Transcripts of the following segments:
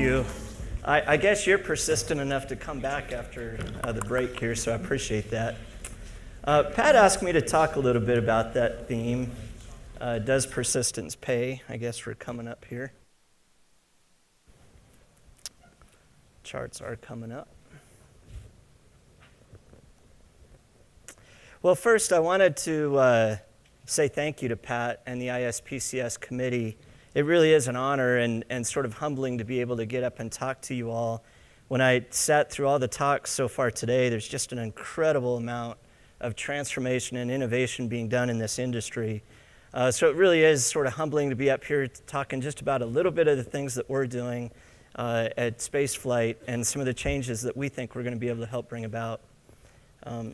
you. I guess you're persistent enough to come back after the break here, so I appreciate that. Pat asked me to talk a little bit about that theme. Does persistence pay? I guess we're coming up here. Charts are coming up. Well, first I wanted to say thank you to Pat and the ISPCS committee. It really is an honor and sort of humbling to be able to get up and talk to you all. When I sat through all the talks so far today, there's just an incredible amount of transformation and innovation being done in this industry. So it really is sort of humbling to be up here talking just about a little bit of the things that we're doing at Spaceflight and some of the changes that we think we're going to be able to help bring about.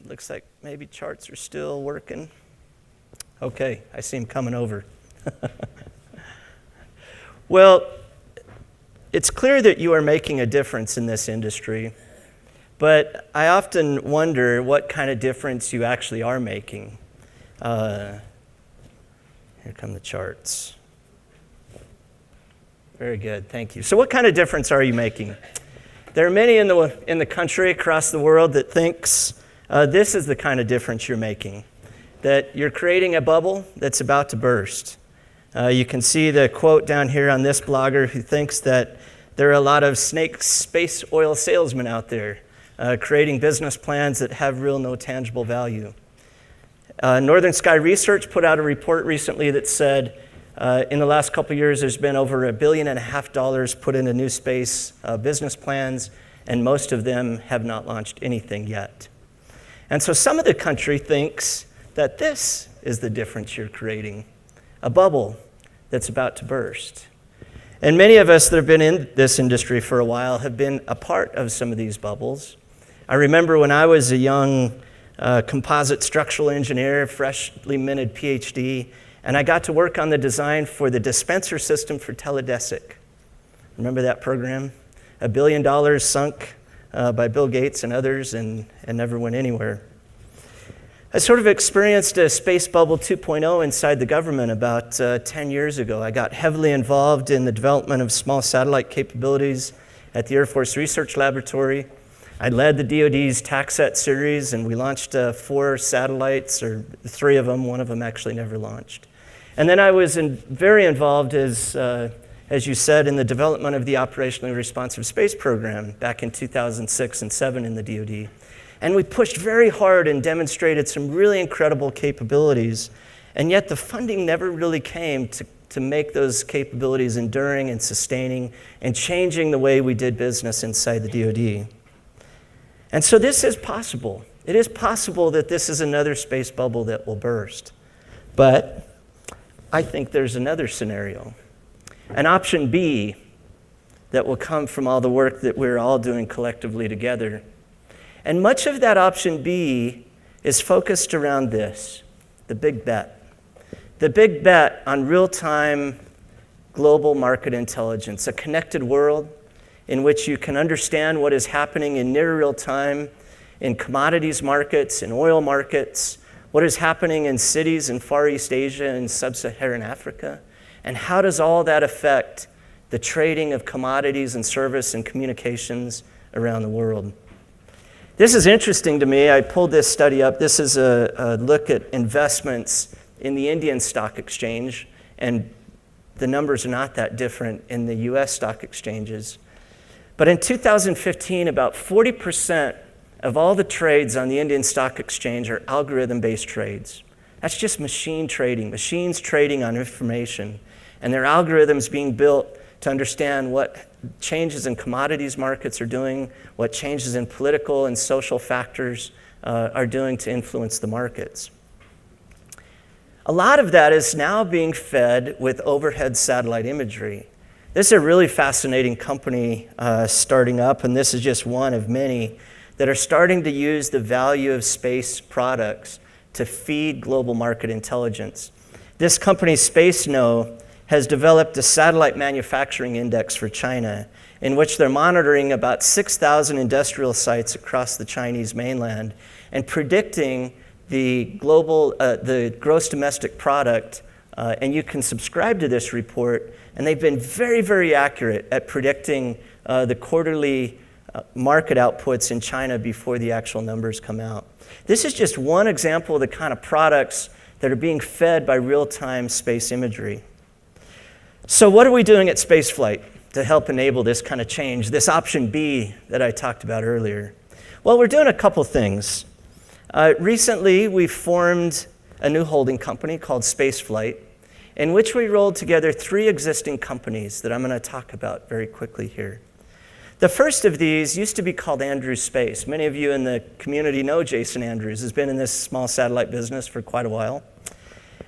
Looks like maybe charts are still working. Okay, I see them coming over. Well, it's clear that you are making a difference in this industry, but I often wonder what kind of difference you actually are making. Here come the charts. Very good, thank you. So what kind of difference are you making? There are many in the country, across the world, that thinks this is the kind of difference you're making, that you're creating a bubble that's about to burst. You can see the quote down here on this blogger who thinks that there are a lot of snake space oil salesmen out there creating business plans that have real no tangible value. Northern Sky Research put out a report recently that said in the last couple of years there's been over $1.5 billion put into new space business plans, and most of them have not launched anything yet. And so some of the country thinks that this is the difference you're creating, a bubble that's about to burst. And many of us that have been in this industry for a while have been a part of some of these bubbles. I remember when I was a young composite structural engineer, freshly minted PhD, and I got to work on the design for the dispenser system for Teledesic. Remember that program? $1 billion sunk by Bill Gates and others and never went anywhere. I sort of experienced a space bubble 2.0 inside the government about 10 years ago. I got heavily involved in the development of small satellite capabilities at the Air Force Research Laboratory. I led the DoD's TacSat series, and we launched 4 satellites, or 3 of them. One of them actually never launched. And then I was very involved, as you said, in the development of the Operationally Responsive Space Program back in 2006 and 2007 in the DoD. And we pushed very hard and demonstrated some really incredible capabilities, and yet the funding never really came to make those capabilities enduring and sustaining and changing the way we did business inside the DoD. And so this is possible. It is possible that this is another space bubble that will burst. But I think there's another scenario, an option B that will come from all the work that we're all doing collectively together. And much of that option B is focused around this, the big bet. The big bet on real-time global market intelligence, a connected world in which you can understand what is happening in near real time in commodities markets, in oil markets, what is happening in cities in Far East Asia and Sub-Saharan Africa, and how does all that affect the trading of commodities and service and communications around the world. This is interesting to me. I pulled this study up. This is a look at investments in the Indian stock exchange, and the numbers are not that different in the US stock exchanges. But in 2015, about 40% of all the trades on the Indian stock exchange are algorithm-based trades. That's just machine trading, machines trading on information, and there are algorithms being built to understand what changes in commodities markets are doing, what changes in political and social factors are doing to influence the markets. A lot of that is now being fed with overhead satellite imagery. This is a really fascinating company starting up, and this is just one of many that are starting to use the value of space products to feed global market intelligence. This company, SpaceKnow, has developed a satellite manufacturing index for China, in which they're monitoring about 6,000 industrial sites across the Chinese mainland and predicting the global, the gross domestic product. And you can subscribe to this report, and they've been very, very accurate at predicting the quarterly market outputs in China before the actual numbers come out. This is just one example of the kind of products that are being fed by real-time space imagery. So what are we doing at Spaceflight to help enable this kind of change, this option B that I talked about earlier? Well, we're doing a couple things. Recently, we formed a new holding company called Spaceflight, in which we rolled together 3 existing companies that I'm going to talk about very quickly here. The first of these used to be called Andrews Space. Many of you in the community know Jason Andrews. Has been in this small satellite business for quite a while.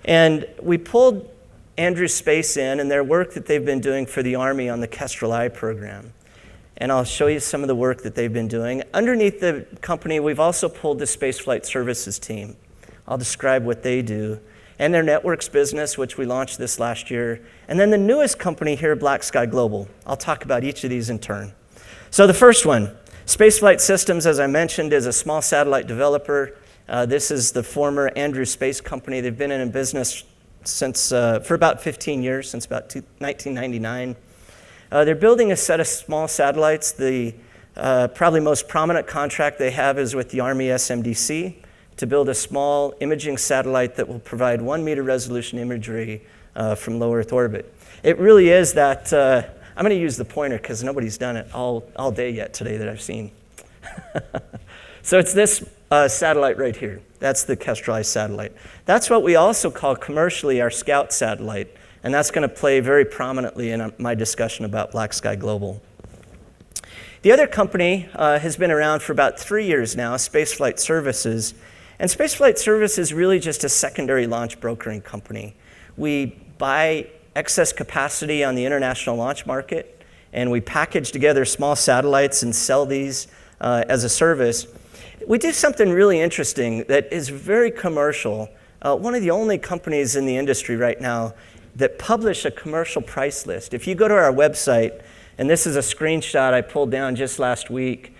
And we pulled Andrews Space in and their work that they've been doing for the Army on the Kestrel I program. And I'll show you some of the work that they've been doing. Underneath the company, we've also pulled the Spaceflight Services team. I'll describe what they do. And their networks business, which we launched this last year. And then the newest company here, Black Sky Global. I'll talk about each of these in turn. So the first one, Spaceflight Systems, as I mentioned, is a small satellite developer. This is the former Andrews Space Company. They've been in business since for about 15 years, since about 1999. They're building a set of small satellites. The probably most prominent contract they have is with the Army SMDC to build a small imaging satellite that will provide 1-meter resolution imagery from low Earth orbit. It really is that. I'm going to use the pointer because nobody's done it all day yet today that I've seen. So it's this satellite right here. That's the Kestrel I satellite. That's what we also call commercially our Scout satellite, and that's going to play very prominently in my discussion about Black Sky Global. The other company has been around for about 3 years now, Spaceflight Services. And Spaceflight Services is really just a secondary launch brokering company. We buy excess capacity on the international launch market, and we package together small satellites and sell these as a service. We do something really interesting that is very commercial. One of the only companies in the industry right now that publish a commercial price list. If you go to our website, and this is a screenshot I pulled down just last week,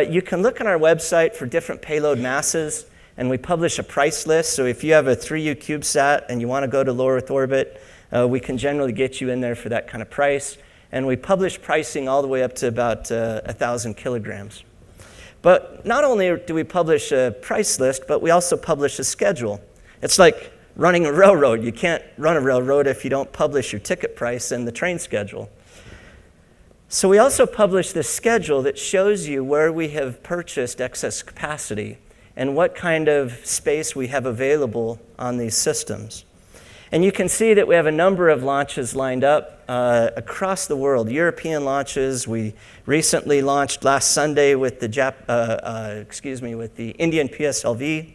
you can look on our website for different payload masses, and we publish a price list. So if you have a 3U CubeSat and you want to go to low Earth orbit, we can generally get you in there for that kind of price. And we publish pricing all the way up to about 1,000 kilograms. But not only do we publish a price list, but we also publish a schedule. It's like running a railroad. You can't run a railroad if you don't publish your ticket price and the train schedule. So we also publish this schedule that shows you where we have purchased excess capacity and what kind of space we have available on these systems. And you can see that we have a number of launches lined up across the world. European launches. We recently launched last Sunday with the with the Indian PSLV.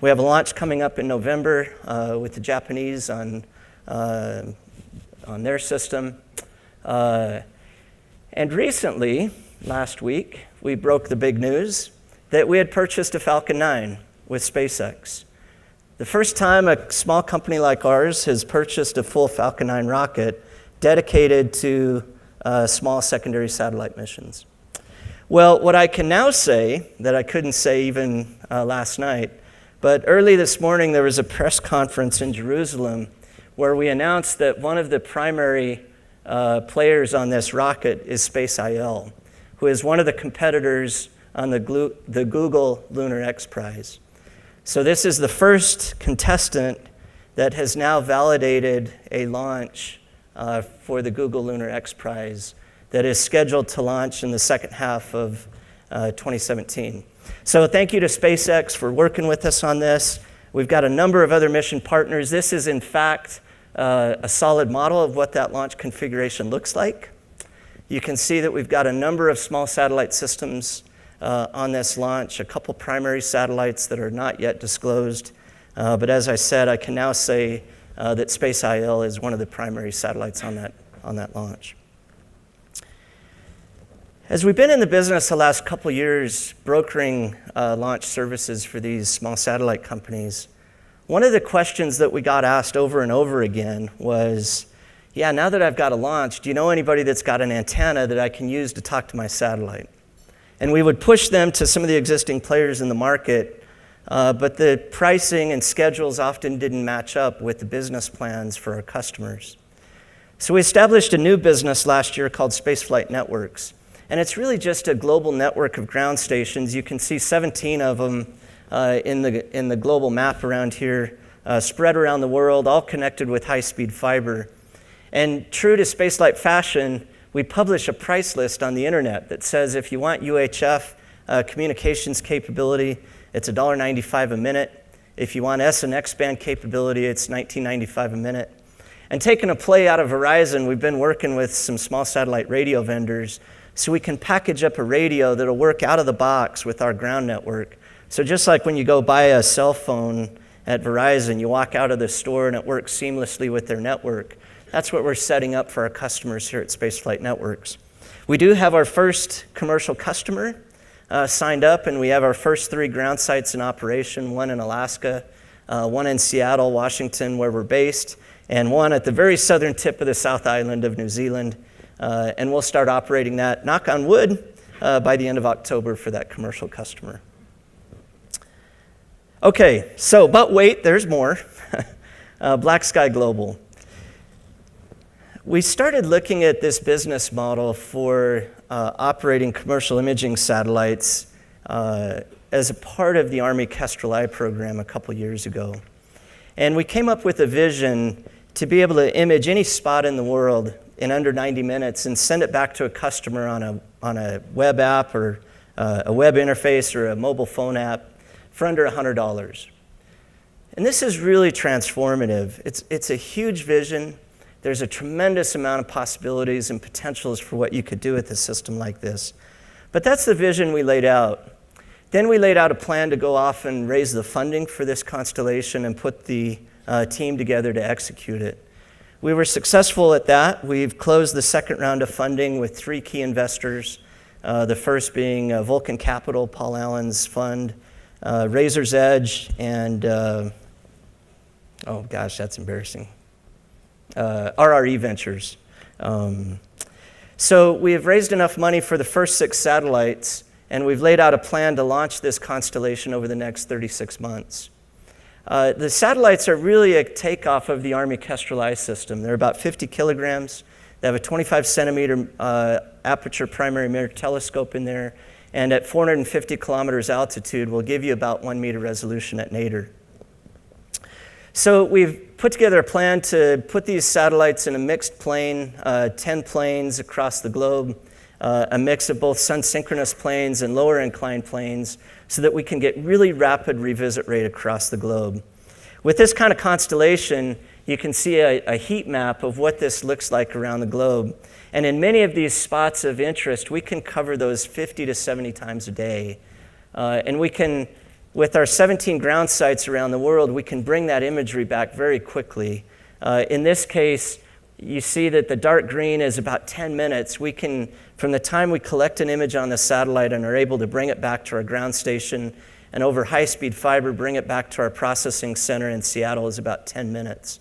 We have a launch coming up in November with the Japanese on their system. And recently, last week, we broke the big news that we had purchased a Falcon 9 with SpaceX. The first time a small company like ours has purchased a full Falcon 9 rocket dedicated to small secondary satellite missions. Well, what I can now say, that I couldn't say even last night, but early this morning there was a press conference in Jerusalem where we announced that one of the primary players on this rocket is SpaceIL, who is one of the competitors on the Google Lunar X Prize. So this is the first contestant that has now validated a launch for the Google Lunar X Prize that is scheduled to launch in the second half of 2017. So thank you to SpaceX for working with us on this. We've got a number of other mission partners. This is, in fact, a solid model of what that launch configuration looks like. You can see that we've got a number of small satellite systems on this launch, a couple primary satellites that are not yet disclosed. But as I said, I can now say that SpaceIL is one of the primary satellites on that launch. As we've been in the business the last couple years brokering launch services for these small satellite companies, one of the questions that we got asked over and over again was, yeah, now that I've got a launch, do you know anybody that's got an antenna that I can use to talk to my satellite? And we would push them to some of the existing players in the market, but the pricing and schedules often didn't match up with the business plans for our customers. So we established a new business last year called Spaceflight Networks. And it's really just a global network of ground stations. You can see 17 of them in the global map around here, spread around the world, all connected with high-speed fiber. And true to Spaceflight fashion, we publish a price list on the internet that says if you want UHF communications capability, it's $1.95 a minute. If you want S and X band capability, it's $19.95 a minute. And taking a play out of Verizon, we've been working with some small satellite radio vendors so we can package up a radio that'll work out of the box with our ground network. So just like when you go buy a cell phone at Verizon, you walk out of the store and it works seamlessly with their network. That's what we're setting up for our customers here at Spaceflight Networks. We do have our first commercial customer signed up, and we have our first 3 ground sites in operation, one in Alaska, one in Seattle, Washington, where we're based, and one at the very southern tip of the South Island of New Zealand. And we'll start operating that, knock on wood, by the end of October for that commercial customer. Okay, so, but wait, there's more. Black Sky Global. We started looking at this business model for operating commercial imaging satellites as a part of the Army Kestrel I program a couple years ago. And we came up with a vision to be able to image any spot in the world in under 90 minutes and send it back to a customer on a web app or a web interface or a mobile phone app for under $100. And this is really transformative. It's a huge vision. There's a tremendous amount of possibilities and potentials for what you could do with a system like this. But that's the vision we laid out. Then we laid out a plan to go off and raise the funding for this constellation and put the team together to execute it. We were successful at that. We've closed the second round of funding with 3 key investors, the first being Vulcan Capital, Paul Allen's fund, Razor's Edge, and, oh gosh, that's embarrassing. RRE Ventures. So we have raised enough money for the first 6 satellites, and we've laid out a plan to launch this constellation over the next 36 months. The satellites are really a takeoff of the Army Kestrel I system. They're about 50 kilograms. They have a 25 centimeter aperture primary mirror telescope in there, and at 450 kilometers altitude will give you about 1 meter resolution at nadir. So we've put together a plan to put these satellites in a mixed plane, 10 planes across the globe, a mix of both sun-synchronous planes and lower inclined planes, so that we can get really rapid revisit rate across the globe. With this kind of constellation, you can see a heat map of what this looks like around the globe. And in many of these spots of interest, we can cover those 50 to 70 times a day. And we can, with our 17 ground sites around the world, we can bring that imagery back very quickly. In this case, you see that the dark green is about 10 minutes. We can, from the time we collect an image on the satellite and are able to bring it back to our ground station, and over high-speed fiber, bring it back to our processing center in Seattle is about 10 minutes.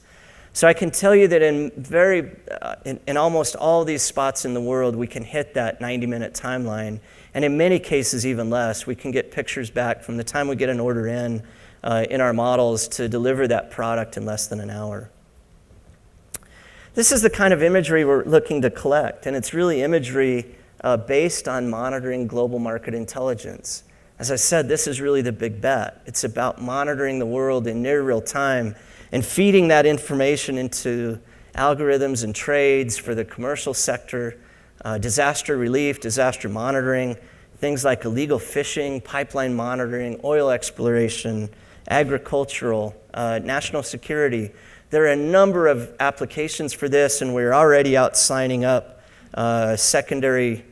So I can tell you that in almost all these spots in the world, we can hit that 90-minute timeline. And in many cases, even less. We can get pictures back from the time we get an order in our models to deliver that product in less than an hour. This is the kind of imagery we're looking to collect, and it's really imagery based on monitoring global market intelligence. As I said, this is really the big bet. It's about monitoring the world in near real time and feeding that information into algorithms and trades for the commercial sector, disaster relief, disaster monitoring, things like illegal fishing, pipeline monitoring, oil exploration, agricultural, national security. There are a number of applications for this, and we're already out signing up secondary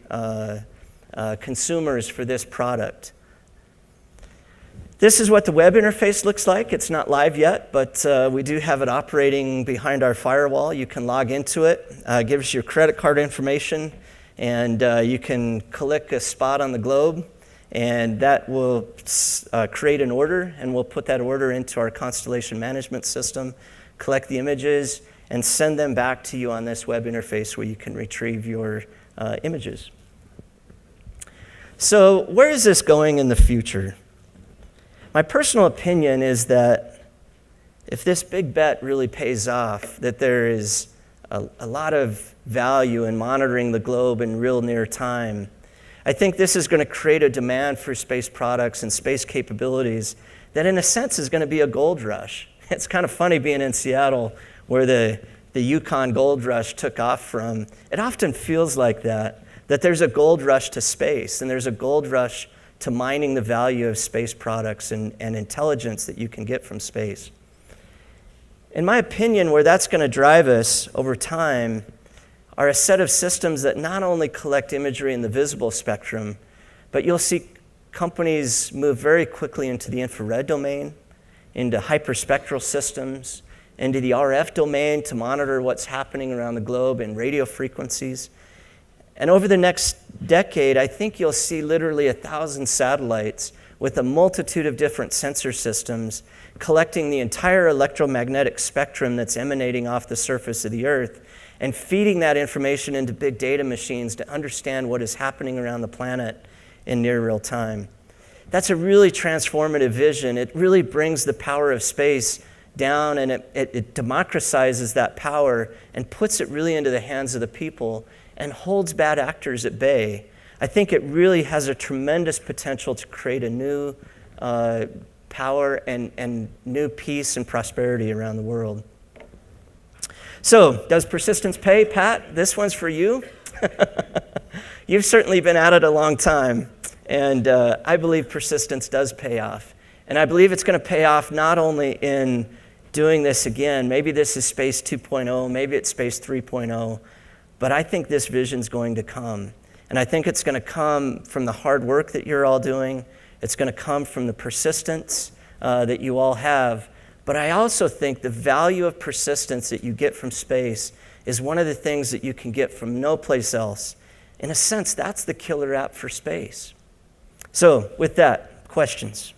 consumers for this product. This is what the web interface looks like. It's not live yet, but we do have it operating behind our firewall. You can log into it, gives your credit card information, and you can click a spot on the globe, and that will create an order, and we'll put that order into our constellation management system, collect the images, and send them back to you on this web interface where you can retrieve your images. So where is this going in the future? My personal opinion is that if this big bet really pays off, that there is a lot of value in monitoring the globe in real near time, I think this is going to create a demand for space products and space capabilities that in a sense is going to be a gold rush. It's kind of funny being in Seattle where the Yukon gold rush took off from. It often feels like that there's a gold rush to space and there's a gold rush to mining the value of space products and intelligence that you can get from space. In my opinion, where that's going to drive us over time are a set of systems that not only collect imagery in the visible spectrum, but you'll see companies move very quickly into the infrared domain, into hyperspectral systems, into the RF domain to monitor what's happening around the globe in radio frequencies. And over the next decade, I think you'll see literally 1,000 satellites with a multitude of different sensor systems collecting the entire electromagnetic spectrum that's emanating off the surface of the Earth and feeding that information into big data machines to understand what is happening around the planet in near real time. That's a really transformative vision. It really brings the power of space down and it democratizes that power and puts it really into the hands of the people and holds bad actors at bay. I think it really has a tremendous potential to create a new power and new peace and prosperity around the world. So, does persistence pay, Pat? This one's for you. You've certainly been at it a long time, and I believe persistence does pay off. And I believe it's going to pay off not only in doing this again, maybe this is Space 2.0, maybe it's Space 3.0, but I think this vision's going to come. And I think it's going to come from the hard work that you're all doing. It's going to come from the persistence that you all have. But I also think the value of persistence that you get from space is one of the things that you can get from no place else. In a sense, that's the killer app for space. So with that, questions?